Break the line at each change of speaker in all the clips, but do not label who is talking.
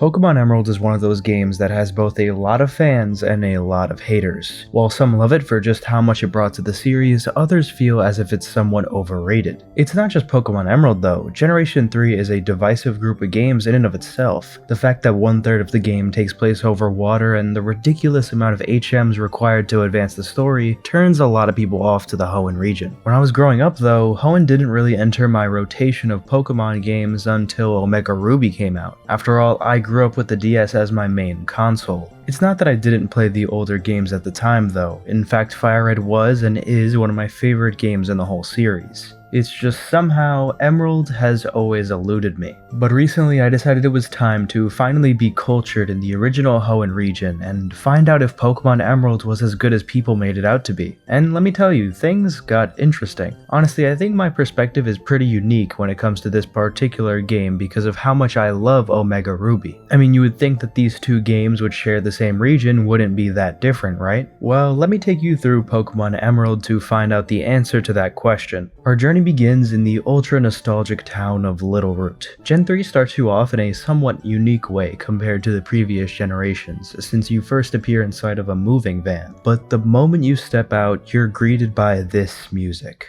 Pokemon Emerald is one of those games that has both a lot of fans and a lot of haters. While some love it for just how much it brought to the series, others feel as if it's somewhat overrated. It's not just Pokemon Emerald though. Generation 3 is a divisive group of games in and of itself. The fact that 1/3 of the game takes place over water and the ridiculous amount of HMs required to advance the story turns a lot of people off to the Hoenn region. When I was growing up though, Hoenn didn't really enter my rotation of Pokemon games until Omega Ruby came out. After all, I grew up with the DS as my main console. It's not that I didn't play the older games at the time though. In fact, Fire Red was and is one of my favorite games in the whole series. It's just somehow Emerald has always eluded me. But recently I decided it was time to finally be cultured in the original Hoenn region and find out if Pokemon Emerald was as good as people made it out to be. And let me tell you, things got interesting. Honestly, I think my perspective is pretty unique when it comes to this particular game because of how much I love Omega Ruby. I mean, you would think that these two games would share the same region wouldn't be that different, right? Well, let me take you through Pokemon Emerald to find out the answer to that question. Our journey begins in the ultra-nostalgic town of Littleroot. Gen 3 starts you off in a somewhat unique way compared to the previous generations, since you first appear inside of a moving van. But the moment you step out, you're greeted by this music.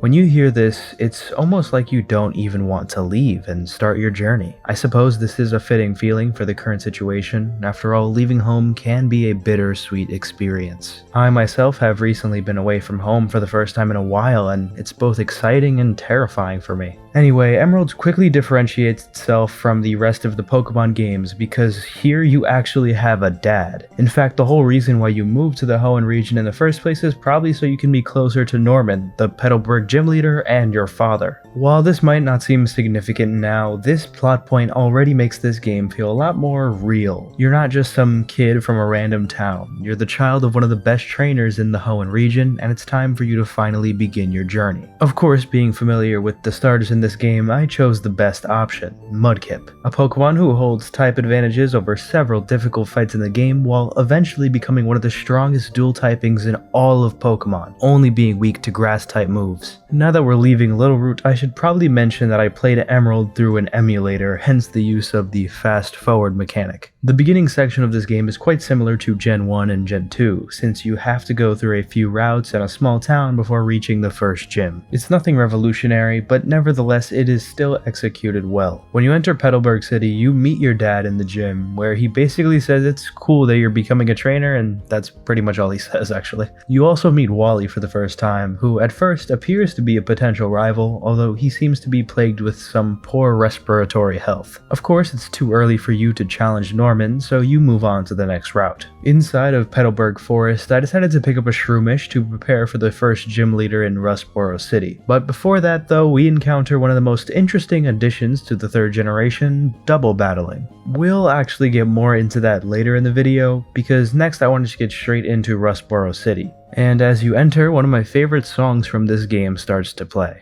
When you hear this, it's almost like you don't even want to leave and start your journey. I suppose this is a fitting feeling for the current situation. After all, leaving home can be a bittersweet experience. I myself have recently been away from home for the first time in a while, and it's both exciting and terrifying for me. Anyway, Emerald quickly differentiates itself from the rest of the Pokemon games because here you actually have a dad. In fact, the whole reason why you moved to the Hoenn region in the first place is probably so you can be closer to Norman, the Petalburg gym leader, and your father. While this might not seem significant now, this plot point already makes this game feel a lot more real. You're not just some kid from a random town. You're the child of one of the best trainers in the Hoenn region, and it's time for you to finally begin your journey. Of course, being familiar with the starters in this game, I chose the best option, Mudkip, a Pokemon who holds type advantages over several difficult fights in the game while eventually becoming one of the strongest dual typings in all of Pokemon, only being weak to grass type moves. Now that we're leaving Littleroot, I should probably mention that I played Emerald through an emulator, hence the use of the fast forward mechanic. The beginning section of this game is quite similar to Gen 1 and Gen 2, since you have to go through a few routes in a small town before reaching the first gym. It's nothing revolutionary, but nevertheless it is still executed well. When you enter Petalburg City, you meet your dad in the gym, where he basically says it's cool that you're becoming a trainer, and that's pretty much all he says actually. You also meet Wally for the first time, who at first appears to be a potential rival, although he seems to be plagued with some poor respiratory health. Of course, it's too early for you to challenge Norman, so you move on to the next route. Inside of Petalburg Forest, I decided to pick up a Shroomish to prepare for the first gym leader in Rustboro City. But before that though, we encounter one of the most interesting additions to the 3rd generation, double battling. We'll actually get more into that later in the video, because next I wanted to get straight into Rustboro City. And as you enter, one of my favorite songs from this game starts to play.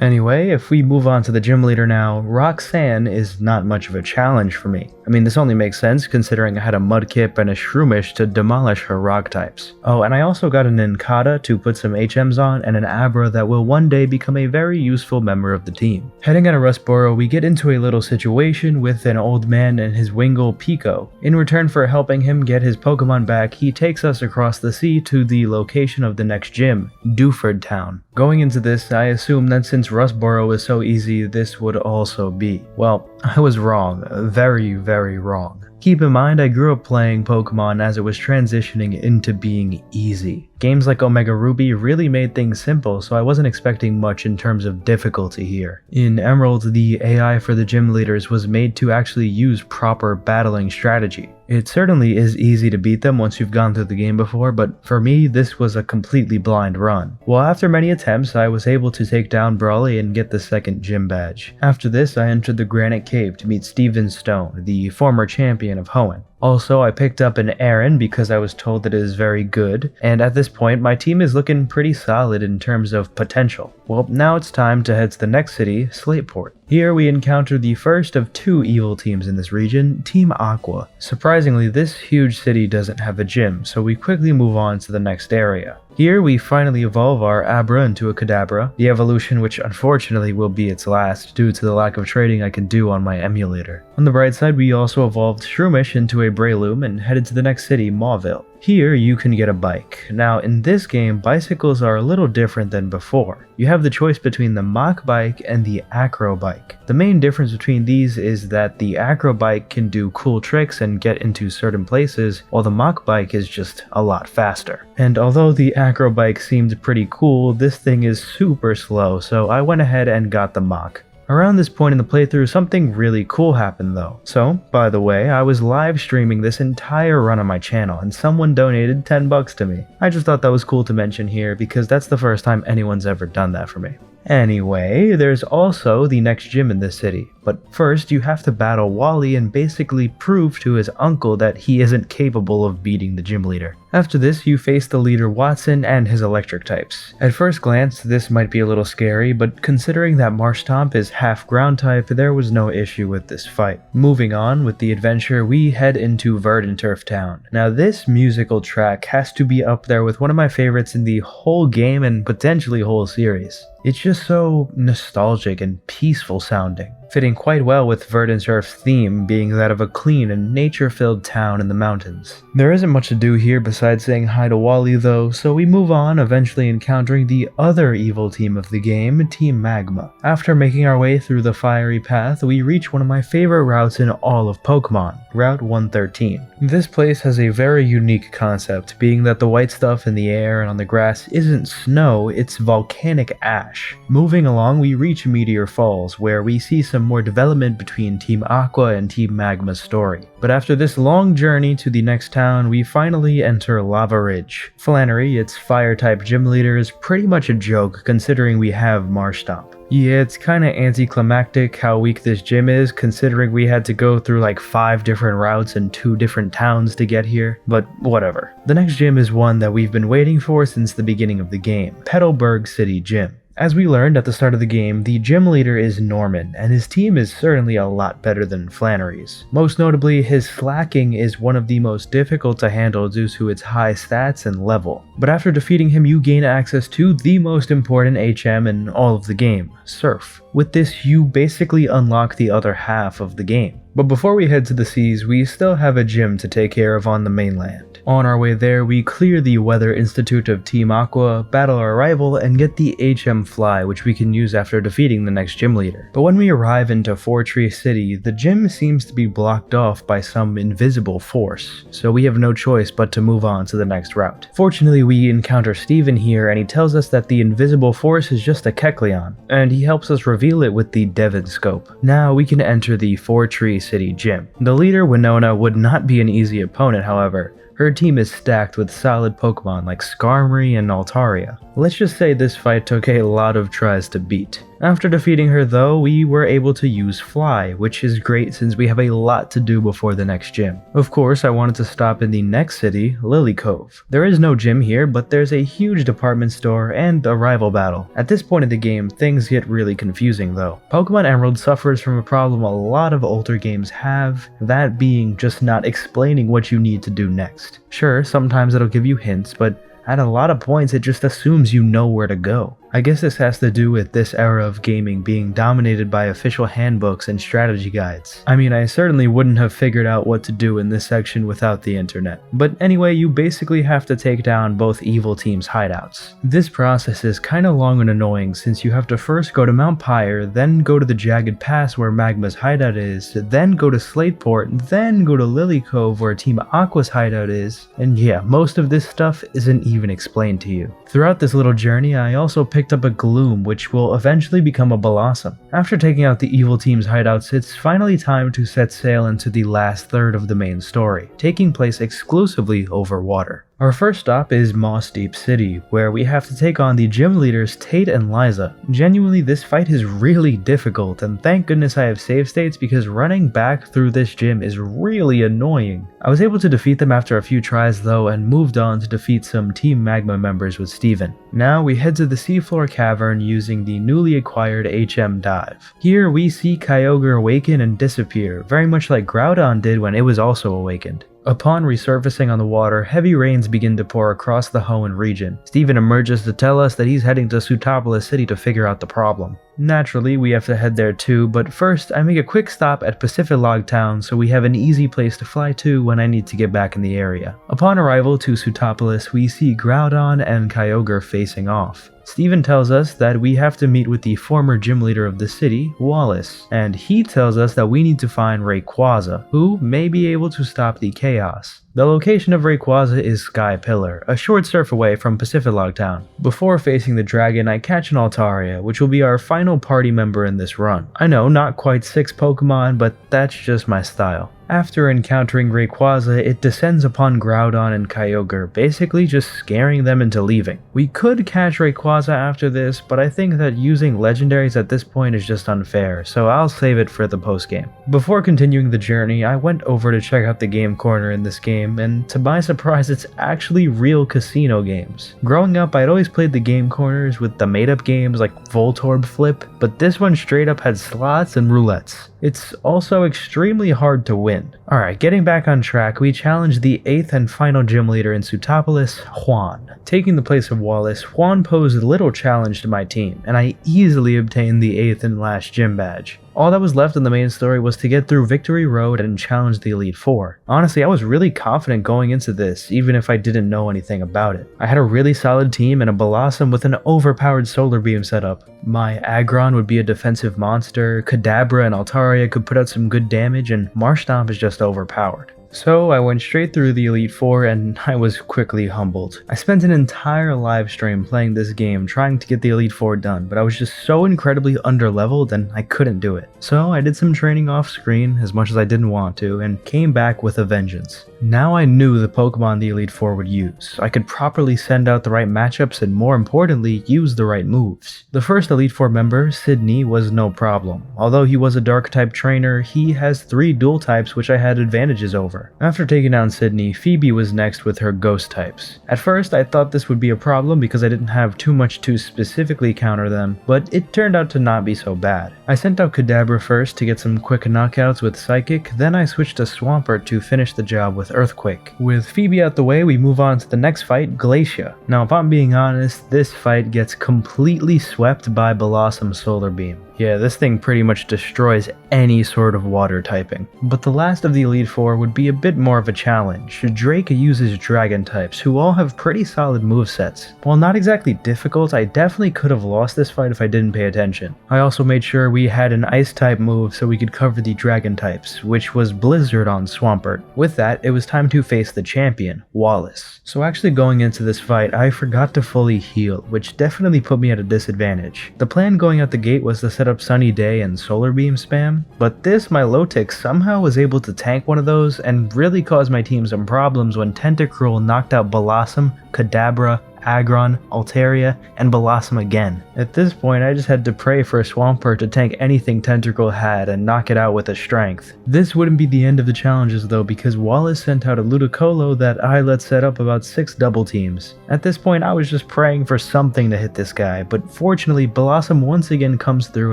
Anyway, if we move on to the gym leader now, Roxanne is not much of a challenge for me. I mean, this only makes sense considering I had a Mudkip and a Shroomish to demolish her rock types. Oh, and I also got an Nincada to put some HMs on and an Abra that will one day become a very useful member of the team. Heading out of Rustboro, we get into a little situation with an old man and his Wingull Pico. In return for helping him get his Pokemon back, he takes us across the sea to the location of the next gym, Dewford Town. Going into this, I assume that since Rustboro is so easy, this would also be. Well, I was wrong. Very, very wrong. Keep in mind, I grew up playing Pokemon as it was transitioning into being easy. Games like Omega Ruby really made things simple, so I wasn't expecting much in terms of difficulty here. In Emerald, the AI for the gym leaders was made to actually use proper battling strategy. It certainly is easy to beat them once you've gone through the game before, but for me, this was a completely blind run. Well, after many attempts, I was able to take down Brawly and get the 2nd gym badge. After this, I entered the Granite Cave to meet Steven Stone, the former champion of Hoenn. Also, I picked up an Aaron because I was told that it is very good, and at this point my team is looking pretty solid in terms of potential. Well, now it's time to head to the next city, Slateport. Here we encounter the first of two evil teams in this region, Team Aqua. Surprisingly, this huge city doesn't have a gym, so we quickly move on to the next area. Here we finally evolve our Abra into a Kadabra, the evolution which unfortunately will be its last due to the lack of trading I can do on my emulator. On the bright side, we also evolved Shroomish into a Breloom and headed to the next city, Mauville. Here you can get a bike. Now in this game, bicycles are a little different than before. You have the choice between the Mach bike and the Acro bike. The main difference between these is that the Acro bike can do cool tricks and get into certain places, while the Mach bike is just a lot faster. And although the Acro bike seemed pretty cool, this thing is super slow, so I went ahead and got the Mach. Around this point in the playthrough, something really cool happened though. So, by the way, I was live streaming this entire run on my channel and someone donated 10 bucks to me. I just thought that was cool to mention here because that's the first time anyone's ever done that for me. Anyway, there's also the next gym in this city, but first you have to battle Wally and basically prove to his uncle that he isn't capable of beating the gym leader. After this, you face the leader Watson and his electric types. At first glance, this might be a little scary, but considering that Marshtomp is half ground type, there was no issue with this fight. Moving on with the adventure, we head into Verdanturf Town. Now this musical track has to be up there with one of my favorites in the whole game and potentially whole series. It's just so nostalgic and peaceful sounding, fitting quite well with Verdanturf's theme being that of a clean and nature-filled town in the mountains. There isn't much to do here besides saying hi to Wally though, so we move on, eventually encountering the other evil team of the game, Team Magma. After making our way through the fiery path, we reach one of my favorite routes in all of Pokemon, Route 113. This place has a very unique concept, being that the white stuff in the air and on the grass isn't snow, it's volcanic ash. Moving along, we reach Meteor Falls, where we see some more development between Team Aqua and Team Magma's story. But after this long journey to the next town, we finally enter Lava Ridge. Flannery, its fire-type gym leader, is pretty much a joke considering we have Marshtomp. Yeah, it's kinda anticlimactic how weak this gym is considering we had to go through like 5 different routes and 2 different towns to get here, but whatever. The next gym is one that we've been waiting for since the beginning of the game, Petalburg City Gym. As we learned at the start of the game, the gym leader is Norman, and his team is certainly a lot better than Flannery's. Most notably, his slacking is one of the most difficult to handle due to its high stats and level. But after defeating him, you gain access to the most important HM in all of the game, Surf. With this, you basically unlock the other half of the game. But before we head to the seas, we still have a gym to take care of on the mainland. On our way there, we clear the Weather Institute of Team Aqua, battle our rival, and get the HM Fly, which we can use after defeating the next gym leader. But when we arrive into Four Tree City, the gym seems to be blocked off by some invisible force, so we have no choice but to move on to the next route. Fortunately, we encounter Steven here, and he tells us that the invisible force is just a Kecleon, and he helps us reveal it with the Devon Scope. Now we can enter the Four Tree City Gym. The leader, Winona, would not be an easy opponent, however. Her team is stacked with solid Pokemon like Skarmory and Altaria. Let's just say this fight took a lot of tries to beat. After defeating her though, we were able to use Fly, which is great since we have a lot to do before the next gym. Of course, I wanted to stop in the next city, Lily Cove. There is no gym here, but there's a huge department store and a rival battle. At this point in the game, things get really confusing though. Pokemon Emerald suffers from a problem a lot of older games have, that being just not explaining what you need to do next. Sure, sometimes it'll give you hints, but at a lot of points it just assumes you know where to go. I guess this has to do with this era of gaming being dominated by official handbooks and strategy guides. I mean, I certainly wouldn't have figured out what to do in this section without the internet. But anyway, you basically have to take down both evil teams' hideouts. This process is kinda long and annoying since you have to first go to Mount Pyre, then go to the Jagged Pass where Magma's hideout is, then go to Slateport, then go to Lily Cove where Team Aqua's hideout is, and yeah, most of this stuff isn't even explained to you. Throughout this little journey, I also picked up a Gloom, which will eventually become a Blossom. After taking out the evil team's hideouts, it's finally time to set sail into the last third of the main story, taking place exclusively over water. Our first stop is Moss Deep City, where we have to take on the gym leaders Tate and Liza. Genuinely, this fight is really difficult, and thank goodness I have save states because running back through this gym is really annoying. I was able to defeat them after a few tries though, and moved on to defeat some Team Magma members with Steven. Now we head to the seafloor cavern using the newly acquired HM Dive. Here we see Kyogre awaken and disappear, very much like Groudon did when it was also awakened. Upon resurfacing on the water, heavy rains begin to pour across the Hoenn region. Steven emerges to tell us that he's heading to Sootopolis City to figure out the problem. Naturally, we have to head there too, but first I make a quick stop at Pacifidlog Town so we have an easy place to fly to when I need to get back in the area. Upon arrival to Sootopolis, we see Groudon and Kyogre facing off. Steven tells us that we have to meet with the former gym leader of the city, Wallace, and he tells us that we need to find Rayquaza, who may be able to stop the chaos. The location of Rayquaza is Sky Pillar, a short surf away from Pacifidlog Town. Before facing the dragon, I catch an Altaria, which will be our final party member in this run. I know, not quite 6 Pokemon, but that's just my style. After encountering Rayquaza, it descends upon Groudon and Kyogre, basically just scaring them into leaving. We could catch Rayquaza after this, but I think that using legendaries at this point is just unfair, so I'll save it for the postgame. Before continuing the journey, I went over to check out the game corner in this game, and to my surprise it's actually real casino games. Growing up, I'd always played the game corners with the made up games like Voltorb Flip, but this one straight up had slots and roulettes. It's also extremely hard to win. Alright, getting back on track, we challenge the 8th and final gym leader in Sootopolis, Juan. Taking the place of Wallace, Juan posed little challenge to my team, and I easily obtained the 8th and last gym badge. All that was left in the main story was to get through Victory Road and challenge the Elite Four. Honestly, I was really confident going into this, even if I didn't know anything about it. I had a really solid team and a Blossom with an overpowered Solar Beam setup. My Aggron would be a defensive monster, Kadabra and Altaria could put out some good damage, and Marshtomp is just overpowered. So I went straight through the Elite Four and I was quickly humbled. I spent an entire live stream playing this game trying to get the Elite Four done, but I was just so incredibly underleveled and I couldn't do it. So I did some training off screen as much as I didn't want to and came back with a vengeance. Now I knew the Pokemon the Elite Four would use. I could properly send out the right matchups and more importantly, use the right moves. The first Elite Four member, Sydney, was no problem. Although he was a Dark type trainer, he has 3 dual types which I had advantages over. After taking down Sydney, Phoebe was next with her ghost types. At first I thought this would be a problem because I didn't have too much to specifically counter them, but it turned out to not be so bad. I sent out Kadabra first to get some quick knockouts with Psychic, then I switched to Swampert to finish the job with Earthquake. With Phoebe out the way, we move on to the next fight, Glacia. Now if I'm being honest, this fight gets completely swept by Blossom Solar Beam. Yeah, this thing pretty much destroys any sort of water typing. But the last of the Elite Four would be a bit more of a challenge. Drake uses dragon types, who all have pretty solid movesets. While not exactly difficult, I definitely could have lost this fight if I didn't pay attention. I also made sure we had an ice type move so we could cover the dragon types, which was Blizzard on Swampert. With that, it was time to face the champion, Wallace. So actually going into this fight, I forgot to fully heal, which definitely put me at a disadvantage. The plan going out the gate was to set up Sunny Day and Solar Beam spam, but this Milotic somehow was able to tank one of those and really caused my team some problems when Tentacruel knocked out Blossom, Kadabra, Aggron, Altaria, and Blossom again. At this point, I just had to pray for Swampert to tank anything Tentacruel had and knock it out with his strength. This wouldn't be the end of the challenges though, because Wallace sent out a Ludicolo that I let set up about 6 double teams. At this point, I was just praying for something to hit this guy, but fortunately, Blossom once again comes through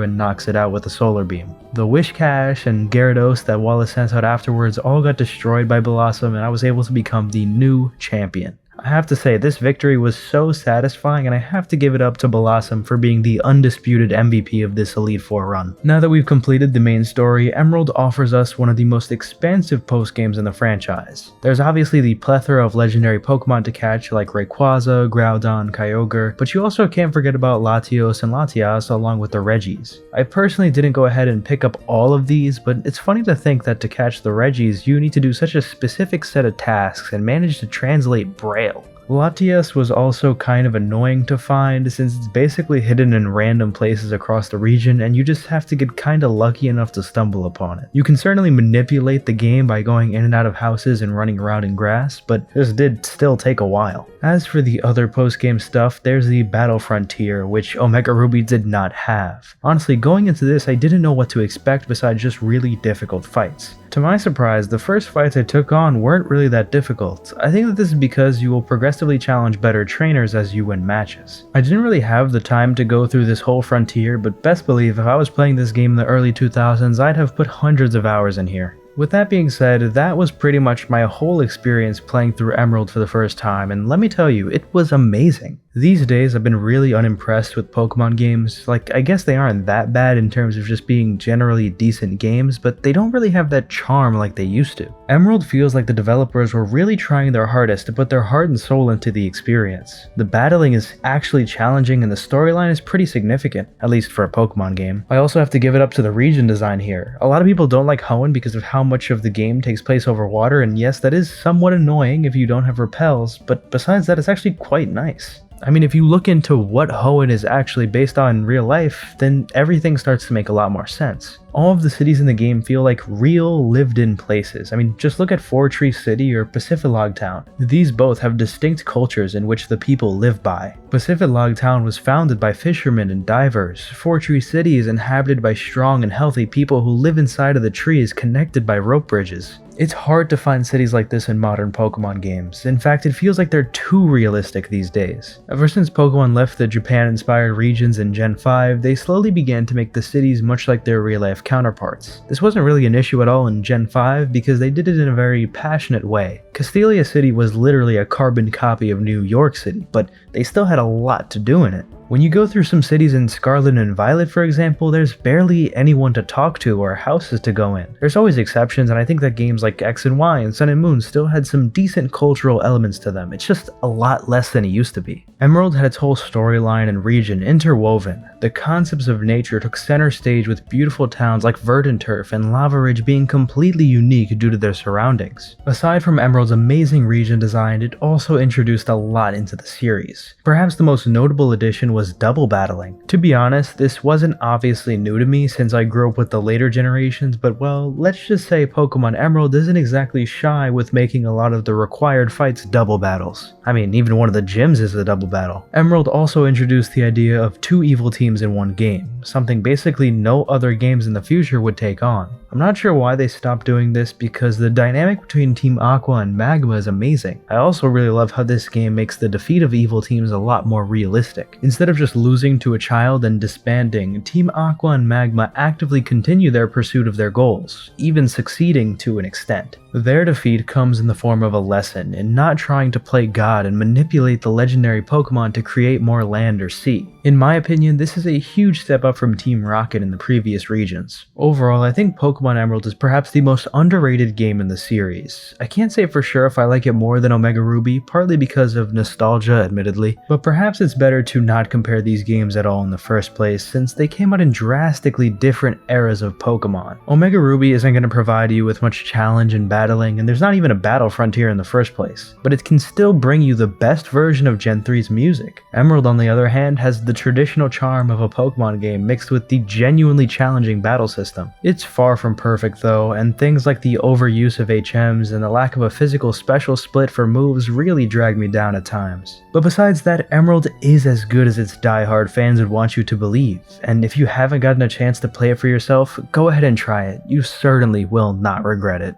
and knocks it out with a Solar Beam. The Wishcash and Gyarados that Wallace sent out afterwards all got destroyed by Blossom, and I was able to become the new champion. I have to say, this victory was so satisfying, and I have to give it up to Blossom for being the undisputed MVP of this Elite Four run. Now that we've completed the main story, Emerald offers us one of the most expansive post-games in the franchise. There's obviously the plethora of legendary Pokemon to catch like Rayquaza, Groudon, Kyogre, but you also can't forget about Latios and Latias along with the Regis. I personally didn't go ahead and pick up all of these, but it's funny to think that to catch the Regis, you need to do such a specific set of tasks and manage to translate Braille. Latias was also kind of annoying to find since it's basically hidden in random places across the region and you just have to get kinda lucky enough to stumble upon it. You can certainly manipulate the game by going in and out of houses and running around in grass, but this did still take a while. As for the other post-game stuff, there's the Battle Frontier, which Omega Ruby did not have. Honestly, going into this I didn't know what to expect besides just really difficult fights. To my surprise, the first fights I took on weren't really that difficult. I think that this is because you will progressively challenge better trainers as you win matches. I didn't really have the time to go through this whole frontier, but best believe if I was playing this game in the early 2000s, I'd have put hundreds of hours in here. With that being said, that was pretty much my whole experience playing through Emerald for the first time, and let me tell you, it was amazing. These days I've been really unimpressed with Pokemon games. Like, I guess they aren't that bad in terms of just being generally decent games, but they don't really have that charm like they used to. Emerald feels like the developers were really trying their hardest to put their heart and soul into the experience. The battling is actually challenging and the storyline is pretty significant, at least for a Pokemon game. I also have to give it up to the region design here. A lot of people don't like Hoenn because of how much of the game takes place over water, and yes, that is somewhat annoying if you don't have repels, but besides that, it's actually quite nice. I mean, if you look into what Hoenn is actually based on in real life, then everything starts to make a lot more sense. All of the cities in the game feel like real, lived-in places. I mean, just look at Four Tree City or Pacifidlog Town. These both have distinct cultures in which the people live by. Pacifidlog Town was founded by fishermen and divers. Four Tree City is inhabited by strong and healthy people who live inside of the trees connected by rope bridges. It's hard to find cities like this in modern Pokemon games. In fact, it feels like they're too realistic these days. Ever since Pokemon left the Japan-inspired regions in Gen 5, they slowly began to make the cities much like their real-life counterparts. This wasn't really an issue at all in Gen 5 because they did it in a very passionate way. Castelia City was literally a carbon copy of New York City, but they still had a lot to do in it. When you go through some cities in Scarlet and Violet, for example, there's barely anyone to talk to or houses to go in. There's always exceptions, and I think that games like X and Y and Sun and Moon still had some decent cultural elements to them. It's just a lot less than it used to be. Emerald had its whole storyline and region interwoven. The concepts of nature took center stage with beautiful towns like Verdanturf and Lava Ridge being completely unique due to their surroundings. Aside from Emerald's amazing region design, it also introduced a lot into the series. Perhaps the most notable addition was double battling. To be honest, this wasn't obviously new to me since I grew up with the later generations, but well, let's just say Pokemon Emerald isn't exactly shy with making a lot of the required fights double battles. I mean, even one of the gyms is a double battle. Emerald also introduced the idea of two evil teams in one game, something basically no other games in the future would take on. I'm not sure why they stopped doing this because the dynamic between Team Aqua and Magma is amazing. I also really love how this game makes the defeat of evil teams a lot more realistic. Instead of just losing to a child and disbanding, Team Aqua and Magma actively continue their pursuit of their goals, even succeeding to an extent. Their defeat comes in the form of a lesson in not trying to play God and manipulate the legendary Pokemon to create more land or sea. In my opinion, this is a huge step up from Team Rocket in the previous regions. Overall, I think Pokemon Emerald is perhaps the most underrated game in the series. I can't say for sure if I like it more than Omega Ruby, partly because of nostalgia admittedly, but perhaps it's better to not compare these games at all in the first place since they came out in drastically different eras of Pokemon. Omega Ruby isn't going to provide you with much challenge in battling, and there's not even a battle frontier in the first place, but it can still bring you the best version of Gen 3's music. Emerald, on the other hand, has the traditional charm of a Pokemon game mixed with the genuinely challenging battle system. It's far from perfect though, and things like the overuse of HMs and the lack of a physical special split for moves really drag me down at times. But besides that, Emerald is as good as its die-hard fans would want you to believe, and if you haven't gotten a chance to play it for yourself, go ahead and try it. You certainly will not regret it.